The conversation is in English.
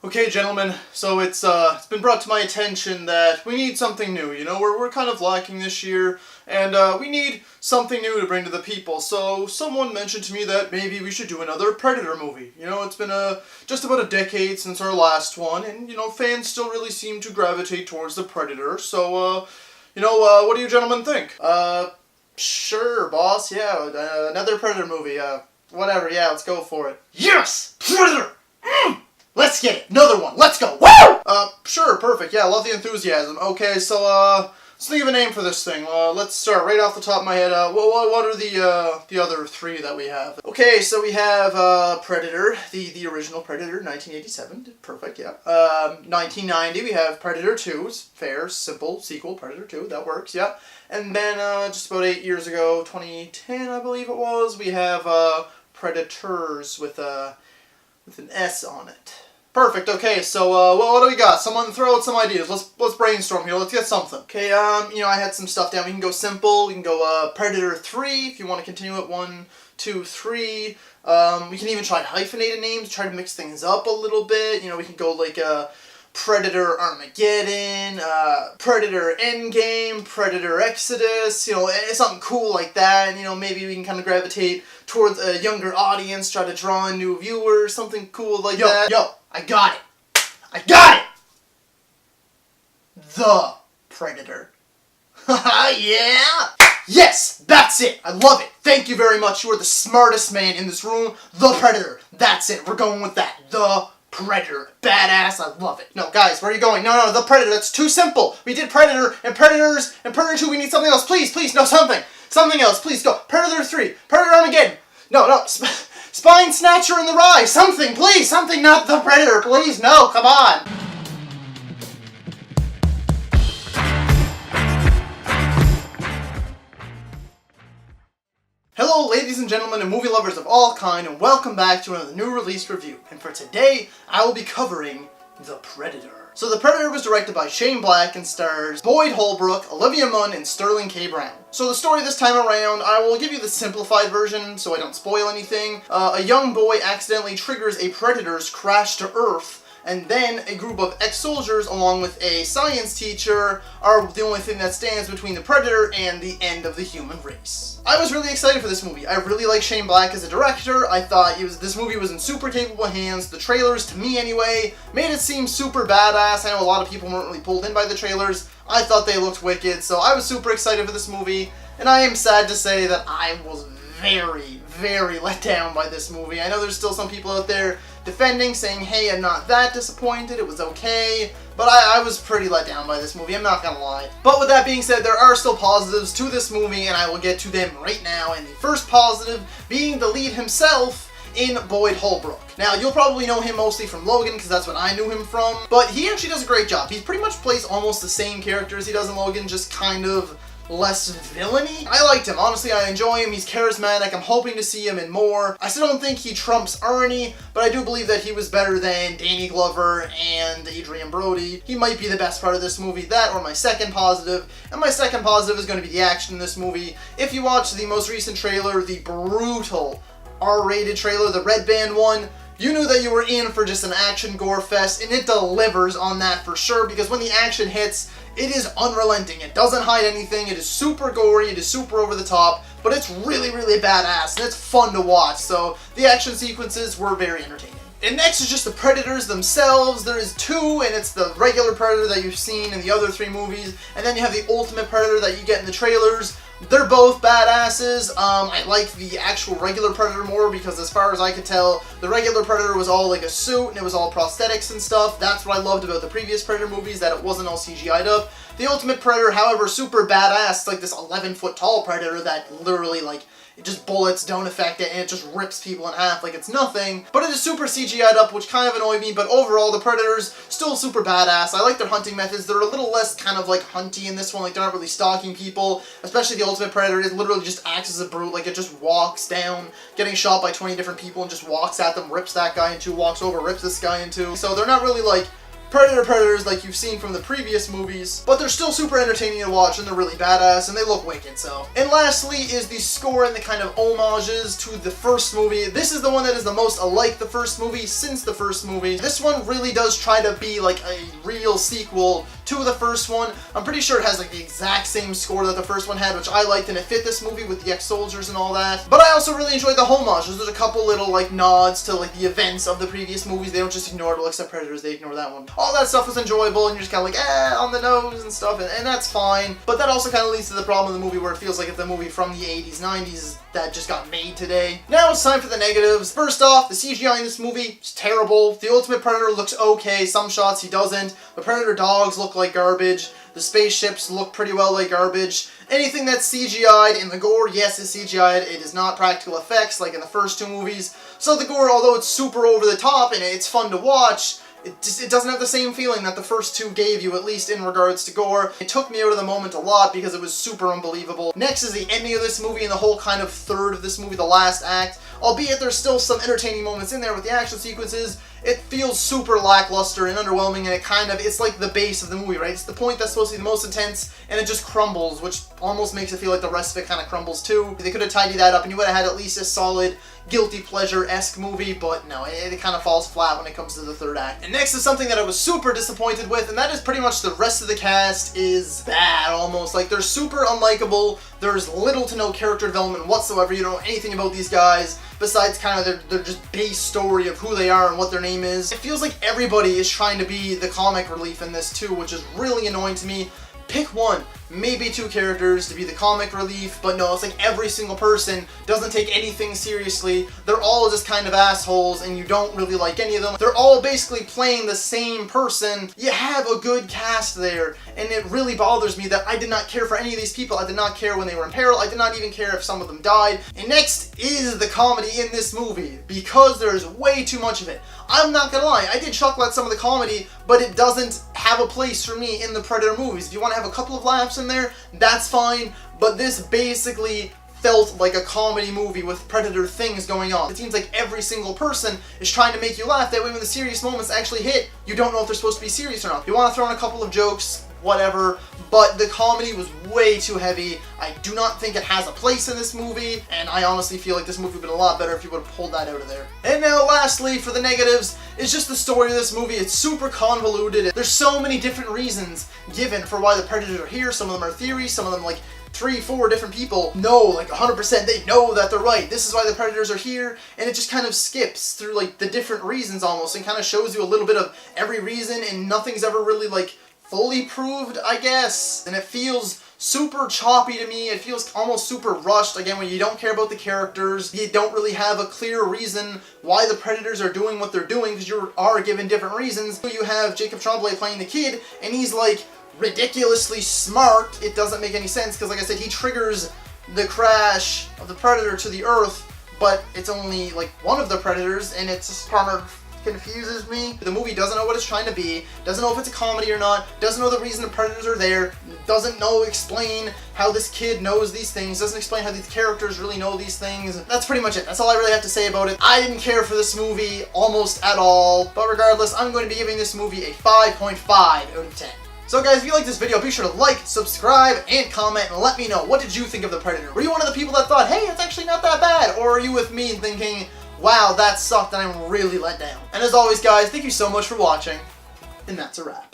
Okay, gentlemen, so it's been brought to my attention that we need something new. You know, we're kind of lacking this year, and we need something new to bring to the people. So someone mentioned to me that maybe we should do another Predator movie. You know, it's been just about a decade since our last one, and you know, fans still really seem to gravitate towards the Predator. So what do you gentlemen think? Sure, boss. Yeah, another Predator movie. Whatever. Yeah, let's go for it. Yes, Predator. Let's get it. Another one. Let's go. Woo! Sure, perfect. Yeah, I love the enthusiasm. Okay, so, let's think of a name for this thing. Let's start right off the top of my head. What are the other three that we have? Okay, so we have, Predator, the original Predator, 1987. Perfect, yeah. 1990, we have Predator 2. Fair, simple sequel, Predator 2. That works, yeah. And then, just about 8 years ago, 2010, I believe it was, we have, Predators with an S on it. Perfect. Okay, so what do we got? Someone throw out some ideas. Let's brainstorm here. Let's get something. Okay, I had some stuff down. We can go simple. We can go Predator 3 if you want to continue it. 1, 2, 3. We can even try hyphenated names, try to mix things up a little bit. You know, we can go like Predator Armageddon, Predator Endgame, Predator Exodus, you know, something cool like that, and, you know, maybe we can kind of gravitate towards a younger audience, try to draw in new viewers, something cool like that. Yo, I got it! I got it! The Predator. Haha, yeah! Yes, that's it! I love it! Thank you very much, you are the smartest man in this room. The Predator. That's it, we're going with that. The Predator. Badass, I love it. No, guys, where are you going? No, the Predator, that's too simple. We did Predator, and Predators, and Predator 2, we need something else. Please, no, something. Something else, please, go. Predator 3, Predator Armageddon. No, Spine Snatcher in the Rye, something, please, something, not the Predator, please, no, come on. Hello, ladies and gentlemen and movie lovers of all kind, and welcome back to another new release review. And for today, I will be covering The Predator. So The Predator was directed by Shane Black and stars Boyd Holbrook, Olivia Munn, and Sterling K. Brown. So the story this time around, I will give you the simplified version so I don't spoil anything. A young boy accidentally triggers a Predator's crash to Earth, and then a group of ex-soldiers along with a science teacher are the only thing that stands between the Predator and the end of the human race. I was really excited for this movie. I really like Shane Black as a director. I thought this movie was in super capable hands. The trailers, to me anyway, made it seem super badass. I know a lot of people weren't really pulled in by the trailers. I thought they looked wicked, so I was super excited for this movie. And I am sad to say that I was very let down by this movie. I know there's still some people out there defending, saying, hey, I'm not that disappointed, it was okay, but I was pretty let down by this movie, I'm not gonna lie. But with that being said, there are still positives to this movie, and I will get to them right now, and the first positive being the lead himself in Boyd Holbrook. Now, you'll probably know him mostly from Logan, because that's what I knew him from, but he actually does a great job. He pretty much plays almost the same characters he does in Logan, just kind of less villainy. I liked him. Honestly, I enjoy him. He's charismatic. I'm hoping to see him in more. I still don't think he trumps Arnie, but I do believe that he was better than Danny Glover and Adrian Brody. He might be the best part of this movie. That or my second positive. And my second positive is going to be the action in this movie. If you watch the most recent trailer, the brutal R-rated trailer, the Red Band one, you knew that you were in for just an action gore fest, and it delivers on that for sure, because when the action hits, it is unrelenting. It doesn't hide anything. It is super gory. It is super over the top, but it's really badass, and it's fun to watch. So the action sequences were very entertaining. And next is just the Predators themselves. There is two, and it's the regular Predator that you've seen in the other three movies, and then you have the Ultimate Predator that you get in the trailers. They're both badasses. I like the actual regular Predator more because as far as I could tell, the regular Predator was all like a suit and it was all prosthetics and stuff. That's what I loved about the previous Predator movies, that it wasn't all CGI'd up. The Ultimate Predator, however, super badass. It's like this 11-foot tall Predator that literally, like, it just bullets don't affect it and it just rips people in half like it's nothing. But it is super CGI'd up, which kind of annoyed me, but overall the Predators still super badass. I like their hunting methods. They're a little less kind of like hunty in this one, like they're not really stalking people, especially the Ultimate Predator. It literally just acts as a brute, like it just walks down, getting shot by 20 different people and just walks at them, rips that guy in two, walks over, rips this guy in two. So they're not really like predators like you've seen from the previous movies, but they're still super entertaining to watch and they're really badass and they look wicked, so. And lastly is the score and the kind of homages to the first movie. This is the one that is the most alike the first movie since the first movie. This one really does try to be like a real sequel to the first one. I'm pretty sure it has like the exact same score that the first one had, which I liked, and it fit this movie with the ex-soldiers and all that. But I also really enjoyed the homages. There's a couple little like nods to like the events of the previous movies. They don't just ignore it, well, except Predators, they ignore that one. All that stuff was enjoyable, and you're just kind of like, on the nose and stuff, and that's fine. But that also kind of leads to the problem of the movie where it feels like it's a movie from the 80s, 90s that just got made today. Now it's time for the negatives. First off, the CGI in this movie is terrible. The Ultimate Predator looks okay. Some shots he doesn't. The Predator dogs look like garbage. The spaceships look pretty well like garbage. Anything that's CGI'd in the gore, yes, it's CGI'd. It is not practical effects like in the first two movies. So the gore, although it's super over the top and it's fun to watch, it doesn't have the same feeling that the first two gave you, at least in regards to gore. It took me out of the moment a lot because it was super unbelievable. Next is the ending of this movie and the whole kind of third of this movie, the last act. Albeit there's still some entertaining moments in there with the action sequences, it feels super lackluster and underwhelming, and it's like the base of the movie, right? It's the point that's supposed to be the most intense, and it just crumbles, which almost makes it feel like the rest of it kind of crumbles too. They could have tidied that up and you would have had at least a solid guilty pleasure-esque movie, but no, it kind of falls flat when it comes to the third act. And next is something that I was super disappointed with, and that is pretty much the rest of the cast is bad, almost. Like, they're super unlikable, there's little to no character development whatsoever, you don't know anything about these guys, besides kind of their just base story of who they are and what their name is. It feels like everybody is trying to be the comic relief in this too, which is really annoying to me. Pick one, maybe two characters to be the comic relief, but no, it's like every single person doesn't take anything seriously. They're all just kind of assholes and you don't really like any of them. They're all basically playing the same person. You have a good cast there, and it really bothers me that I did not care for any of these people. I did not care when they were in peril. I did not even care if some of them died. And next is the comedy in this movie, because there is way too much of it. I'm not gonna lie, I did chuckle at some of the comedy, but it doesn't have a place for me in the Predator movies. If you want to have a couple of laughs in there, that's fine, but this basically felt like a comedy movie with Predator things going on. It seems like every single person is trying to make you laugh. That way when the serious moments actually hit, you don't know if they're supposed to be serious or not. You want to throw in a couple of jokes, whatever, but the comedy was way too heavy. I do not think it has a place in this movie, and I honestly feel like this movie would have been a lot better if you would have pulled that out of there. And now lastly, for the negatives, is just the story of this movie. It's super convoluted. There's so many different reasons given for why the Predators are here. Some of them are theories, some of them like 3-4 different people know, like 100%, they know that they're right. This is why the Predators are here, and it just kind of skips through like the different reasons almost, and kind of shows you a little bit of every reason, and nothing's ever really like fully proved, I guess. And it feels super choppy to me. It feels almost super rushed. Again, when you don't care about the characters, you don't really have a clear reason why the Predators are doing what they're doing, because you are given different reasons. You have Jacob Tremblay playing the kid, and he's like ridiculously smart. It doesn't make any sense, because like I said, he triggers the crash of the Predator to the Earth, but it's only like one of the Predators, and it's just kind of confuses me. The movie doesn't know what it's trying to be, doesn't know if it's a comedy or not, doesn't know the reason the Predators are there, doesn't explain how this kid knows these things, doesn't explain how these characters really know these things. That's pretty much it. That's all I really have to say about it. I didn't care for this movie almost at all, but regardless, I'm going to be giving this movie a 5.5 out of 10. So guys, if you like this video, be sure to like, subscribe, and comment, and let me know, what did you think of the Predator? Were you one of the people that thought, hey, it's actually not that bad? Or are you with me thinking, wow, that sucked and I'm really let down? And as always guys, thank you so much for watching, and that's a wrap.